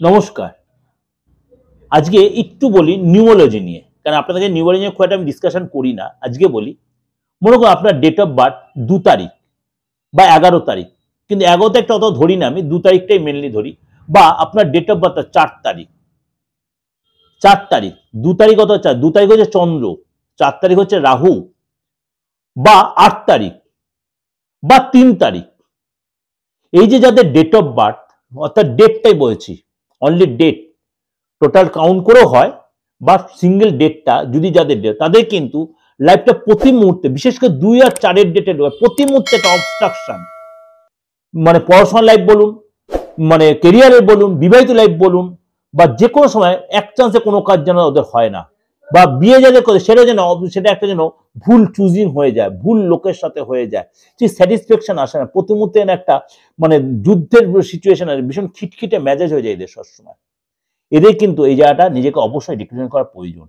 নমস্কার। আজকে একটু বলি নিউমোলজি নিয়ে, কারণ আপনাদের নিউমোলজি নিয়ে খুব একটা আমি ডিসকাশন করি না। আজকে বলি, মনে করুন আপনার ডেট অফ বার্থ 2 তারিখ বা 11 তারিখ, কিন্তু 11 তারিখটা অত ধরি না, আমি 2 তারিখটাই মেনলি ধরি। বা আপনার ডেট অফ বার্থ 4 তারিখ, 4 তারিখ, 2 তারিখ অত 4, 2 তারিখ হচ্ছে চন্দ্র, 4 তারিখ হচ্ছে রাহু, বা 8 তারিখ বা 3 তারিখ। এই যে যাদের ডেট অফ বার্থ, অর্থাৎ ডেটটাই বলছি, অনলি ডেট, টোটাল কাউন্ট করেও হয় বা সিঙ্গেল ডেটটা যদি যাদের ডেট, তাদের কিন্তু লাইফটা প্রতি মুহূর্তে, বিশেষ করে 2 আর 4 ডেটে প্রতি মুহূর্তে একটা অবস্ট্রাকশন, মানে পড়াশোনার লাইফ বলুন, মানে কেরিয়ারের বলুন, বিবাহিত লাইফ বলুন, বা যে কোনো সময় এক চান্সে কোনো কাজ যেন ওদের হয় না, বা বিয়ে যাদের করে সেটা যেন, সেটা একটা যেন ভুল চুজিং হয়ে যায়, ভুল লোকের সাথে হয়ে যায়, সেই স্যাটিসফ্যাকশন আসে না, প্রতি মুহূর্তে একটা মানে যুদ্ধের সিচুয়েশন আছে, ভীষণ খিটখিটে মেজাজ হয়ে যায় এদের সবসময়। এদের কিন্তু এই জায়গাটা নিজেকে অবশ্যই ডিক্লিয়ার করা প্রয়োজন।